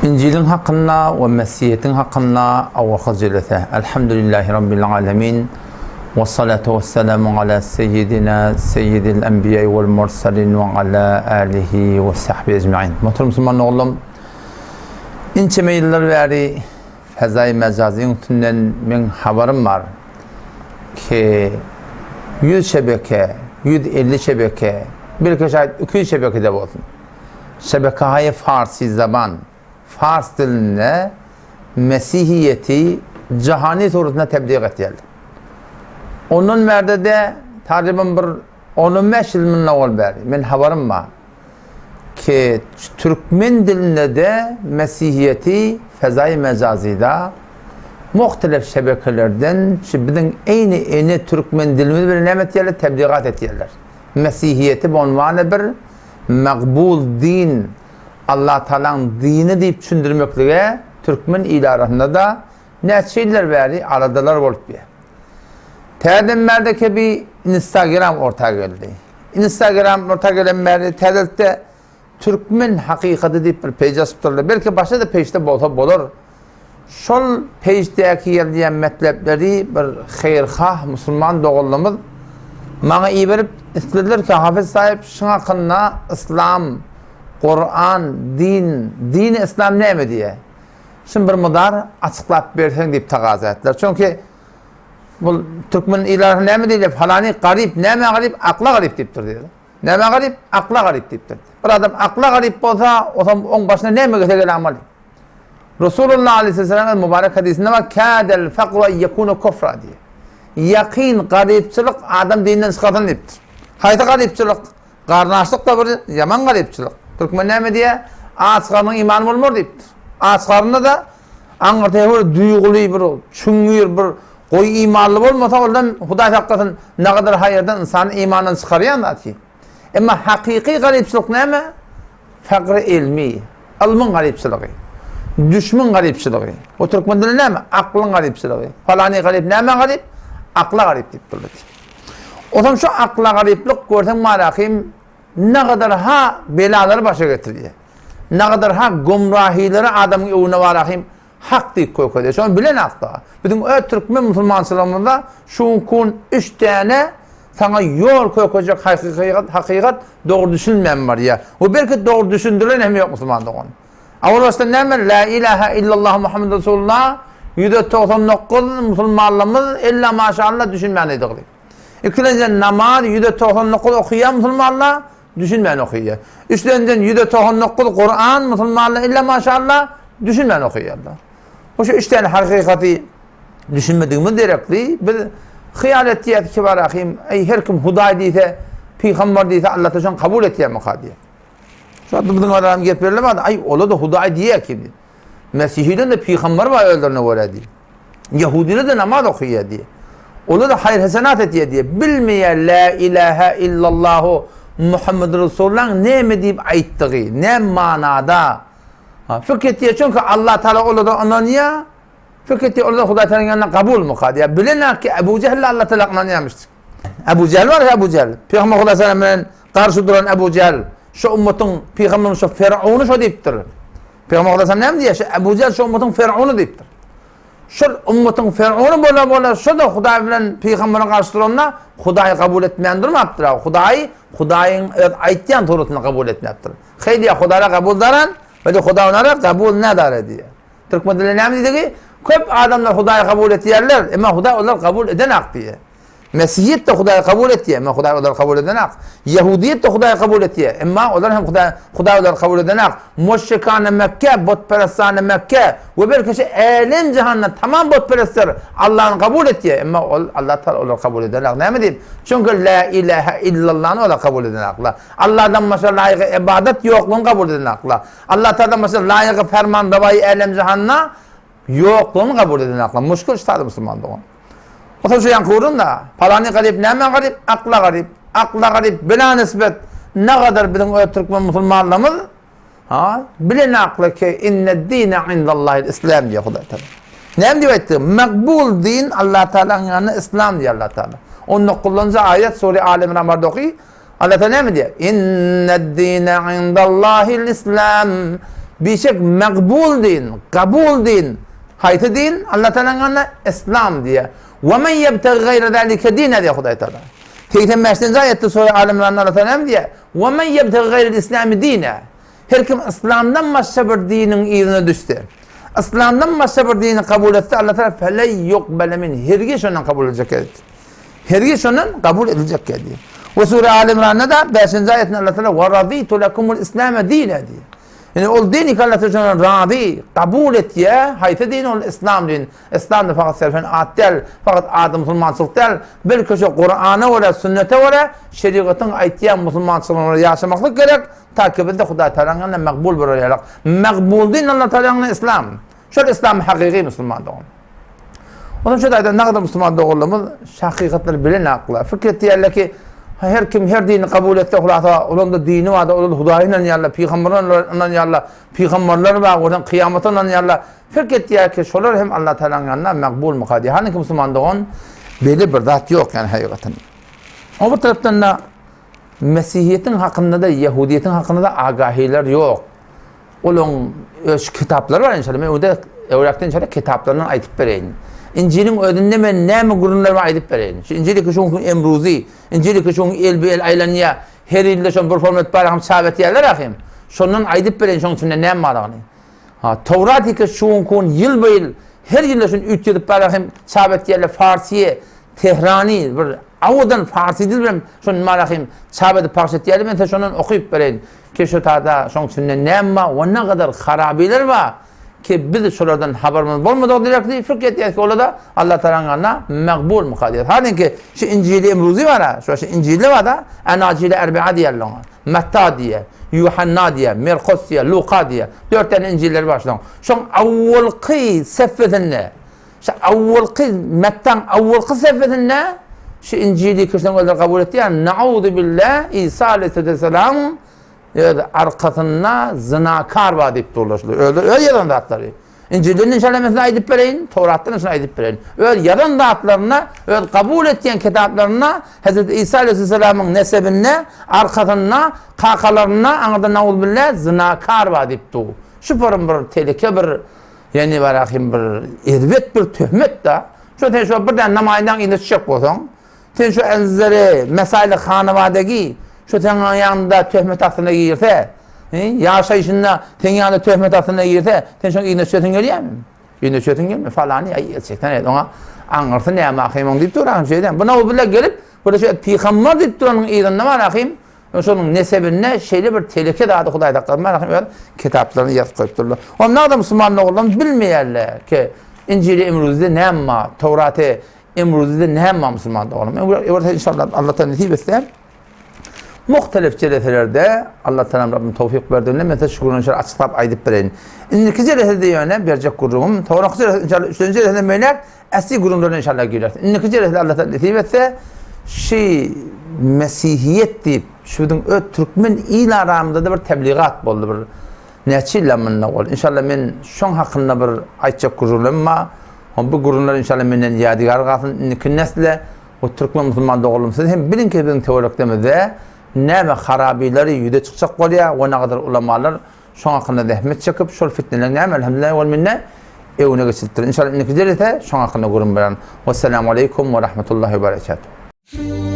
İncil'in hakkında ve Mesihiyet'in hakkında Allah'a cellete. Elhamdülillahi Rabbil alemin. Ve salatu ve selamu ala seyyidina seyyidil enbiya vel mursalin ve ala alihi ve sahbihi ecma'in. Muhterem Müslüman oğlum, inçeme yıllar veri fezai mecazin tünden men haberim var ki 100 şebeke, 150 şebeke, bir şayet 200 şebeke de olsun. Şebekayı Farsi zaman, Fars dilinde Mesihiyeti cihani surutuna tebliğ ettiler. Onun merdede takriben bir 15 yıl minna ol beri. Men haberim var ki Türkmen dilinde de Mesihiyeti fezai mecazida muhtelif şebekelerden bizim aynı Türkmen dilimiz bir nemet yerler tebliğat ettiler. Mesihiyeti bu unvanı bir makbul din, Allah Teala'nın dini deyip düşündürmekle Türkmen ilarasında da ne şeyler veri aradalar olup bir. Tedemmerdeki bir Instagram ortaya geldi. Instagram ortaya gelen beri tedette Türkmen hakikati deyip bir page asıptırlar. Belki başka da page'de olur. Şol page'deki geldiğin metlepleri bir hayırhah Müslüman doğulumuz bana iyi verip istediler ki hafız sahip şuna hakkında İslam, Kur'an, din İslam ne mi diye. Şimdi bir mudar açıklayıp versen deyip takaz ettiler. Çünkü bu Türkmen ilahı ne mi diye falani garip, ne mi garip, akla garip deyiptir diyor. Ne mi garip, akla garip deyiptir. Bir adam akla garip olsa, o zaman onun başına ne mi götürgeli amali? Resulullah Aleyhisselam'ın mübarek hadisinde var, kâdel fekve yekûne kufra diye. Yakin garipçilik adam dininden çıkartan deyiptir. Hayta garipçilik, karnaşlık da bir yaman garipçilik. Türkmen ne mi diye, ağaçlarının imanı olmur deyiptir. Ağaçlarında da anırtaya böyle duygulu bir, çüngür bir, koy imanlı olmasa oradan Huday hakikaten ne kadar hayırdan insanın imanını çıkarıyor da ki. Ama hakiki garipçilik ne mi? Fakr ilmi, ilmin garipçiliği, düşman garipçiliği. O Türkmen dili ne mi? Aklın garipçiliği. Falani garip ne mi garip? Akla garip deyip durdu. O zaman şu akla gariplik görsen marakim ne kadar ha belaları başa getiriyor. Ne kadar ha gumrahileri adamın evine varakim hak deyip koyuyor. Şu an bilen akla. Bütün Türkmen Müslümanlarında şu kun 3 tane sana yol koyacak hakikat doğru düşünmeyen var ya. O belki doğru düşündürülen hem yok Müslümanlık onun. Avul başta ne mi? La ilahe illallah Muhammed Resulullah %99 Müslümanlarımız illa maşallah düşünmeyen ediyor. İkinciden namaz %99 okuyan Müslümanlar düşünmeyen okuyor. Üçüncüden %99 Kur'an Müslümanlar illa maşallah düşünmeyen okuyorlar. O şu 3 tane hakikati düşünmediğimiz gerekli. Bir hayal ettiği ki var ahim, her kim Huday deyse, Peygamber deyse Allah Teala kabul ettiği mukadiye. Şu anda bizim adam gelip verilemedi. Ay ola da Huday diye ki. Mesihiden de Peygamber var öldürüne böyle diye. Yahudiler de namaz okuyor diye. Ola da hayır hasenat ettiği diye. Bilmeye la ilahe illallahu Muhammed Resulullah ne mi deyip ayettiği, ne manada. Fikrettiği çünkü Allah Teala ola da ananıya, fikrettiği ola da Huday Teala'nın yanına kabul mukadiye. Bilene ki Ebu Cehil Allah Teala ananıyamıştır. Ebu Cehil var ya Ebu Cehil. Peygamber Huday Teala'nın karşı duran Ebu Cehil. Şu ümmetin Peygamber'in şu Firavun'u şu deyiptir. Peygamber Huday Teala ne diye? Ebu Cehil şu ümmetin Firavun'u deyiptir. Şu ümmetin Firavun'u böyle şu da Huday bilen Peygamber'in karşı duranına Huday'ı kabul etmeyen durmaptır. Huday'ın ayettiğin turutunu kabul etmeyaptır. Haydiye Huday'ı kabul eden ve de Huday onlara kabul ne der diye. Türkmen dili ne dedi ki? Köp adamlar Huday'ı kabul ettiyerler ama Huday onları kabul eden hak diye. Mesihiyet de Huday'ı kabul etti ama Huday onları kabul eden hak. Yahudiyet de Huday'ı kabul etti ama onlar hem Huday onları kabul eden hak. Müşrikane Mekke, botperestane Mekke ve belki elin cihanına tamam botperestler Allah'ın kabul etti ama Allah Teala onları kabul eden hak. Ne mi diyeyim? Çünkü la ilahe illallah'ını onları kabul eden hakla. Allah'dan başka layık ibadet yokluğunu kabul eden hakla. Allah Teala'dan başka layık ferman davayı elin cihanına yokluğunu kabul eden hakla. Müşkül işte Müslüman doğan. O zaman şu yankıyorum da, falani garip, ne mi garip? Akla garip. Akla garip, bila nisbet ne kadar bizim Türkmen Müslümanlarımız bilin akla ki inne dine indallahil İslam diye Huday Teala. Ne diyor etti? Makbul din Allah Teala'nın yanına İslam diyor Allah Teala. Onun kullanıcı ayet Sure Ali İmran var okuyor. Allah Teala ne mi diyor? İnne dine indallahil İslam. Bişek makbul din, kabul din. Haytı din Allah Teala'nın İslam diye. Ve men yebtagi gayre zalike dine diye Huday Teala. 85. ayette sonra alimlerin Allah Teala diye. Ve men yebtagi gayre İslami dine. Her kim İslam'dan başka bir dinin iyiliğine düştü. İslam'dan başka bir dini kabul etti. Allah Teala fele yukbele min. Hergiz ondan kabul edecek dedi. Hergiz ondan kabul edilecek dedi. Ve Sure Ali İmran'da da 5. ayetinde Allah Teala ve raditu lekumul İslam'e dine diye. Yani o dini ki Allah Teala radi, kabul et ya. Hayta din ol İslam din. İslam da fakat serfen atel, fakat adı Müslümançılık değil. Belki şu Kur'an'a ve sünnete ve şeriatın ayetiyen Müslümançılığını yaşamaklık gerek. Takibinde Huday Teala'nın makbul bir olarak. Makbul din Allah Teala'nın İslam. Şöyle İslam hakiki Müslüman doğum. Onun için de ne kadar Müslüman doğumumuz hakikatleri bilen akla. Fikret diyorlar ki her kim her dini kabul etti, onun da dini var da, onun Huday'la yalla, peygamberlerle yalla, peygamberler var, onun kıyametine yalla. Fikret diyor ki şolar hem Allah Teala'nın yanına makbul mukaddi. Hani ki Müslüman doğum belli bir zat yok yani hakikaten. O bir taraftan da Mesihiyet'in hakkında da, Yahudiyetin hakkında da agahiler yok. Onun kitapları var inşallah. Ben orada evraktan inşallah kitaplarını aytıp vereyim. İncil'in ödünde ben ne mi gurunlarımı aytıp vereyim. İncil'i kışın emruzi, İncil'i kışın el aylaniya, her ilde şun bir format barahım sabit yerler akım. Şundan aytıp vereyim, şunun içinde ne mi var? Tevrat-ı kışın kun yıl bayıl, her yılda şun 3 yıl barahım sabit yerler Farsiye, Tehrani, bir avudan Farsi dilbem şun marahim sabit parçet yerler, ben de şundan okuyup vereyim. Ki şu tada şunun içinde ne mi var? Ve ne kadar harabiler var? Ki biz şuradan haberimiz olmadı direktli fikret ki orada Allah Teala'nın makbul mukadder. Hani ki şu İncil-i Emruzi var ha, şu İncil'de var da Enacil-i Erbi'a diyorlar. Metta diye, Yuhanna diye, Merkus diye, Luka diye 4 tane İncil'ler var şu. Şu avvalki sefedinle, şu avvalki Metta'nın avvalki sefedinle şu İncil'i Kışlan'ı kabul etti ya. Nauzu billah İsa Aleyhisselam arkasına zinakar var deyip dolaşılıyor. Öyle yalan dağıtları. İncil'in inşallamasına aydıp vereyin, Tevrat'tan inşallah aydıp vereyin. Öyle yalan dağıtlarına, öyle kabul ettiğin kitaplarına, Hz. İsa Aleyhisselam'ın nesebine, arkasına, kakalarına, anladın nauzu billah zinakar var deyip doğu. Şu bir tehlike bir, yani bırakayım bir, irvet bir töhmet da, şu birden namayından indi çıkacak olsan, sen şu enzeri, mesaili hanıvadegi, şu senin yanında töhmet altına girse, yaşayışında senin yanında töhmet altına girse, sen şu iğne çötün geliyor mu? İğne çötün geliyor mu? Falan ya, gerçekten evet, ona anlarsın ne yapayım deyip duran şeyden. Buna o bile gelip, burada şöyle peygamber deyip duranın iğninde var akıyım, şunun nesebine şeyli bir tehlike dağıdı Huday'da kalmaya akıyım, kitaplarını yaz koyup dururlar. Onlar da Müslümanlar olduğunu bilmeyerler ki, İncil-i Emruzi'de ne ama, Tevrat-ı Emruzi'de ne ama Müslümanlar olduğunu. İnşallah Allah'tan nasip etse, muhtelif ceretelerde Allah Teala Rabbim tevfik verdiğinde mesela şukurunu inşallah açıklayıp aydıp verelim. İndiki ceretede yöne verecek kurumun, Tevrat ceretede inşallah 3. ceretede meyler esli kurumlarına inşallah girer. İndiki ceretede Allah Teala nasip etse Mesihiyet deyip şudun Türkmen il aramında da bir tebliğat oldu bir neçille minna oldu. İnşallah men şun hakkında bir aytacak kurulum var. Bu kurumlar inşallah menden yadigar kalsın. İndiki nesle o Türkmen Müslüman doğulum. Siz hem bilin ki bizim teologdemizde ne ve harabileri yüde çıkacak oluyor ve ne kadar ulamalar şu hakkında zahmet çekip şol fitnelerine elhamdülillah ve minne evine geçiltir. İnşallah indiki cerete şu hakkında kurun veren. Vesselamu aleyküm ve rahmetullahi ve berekatuhu.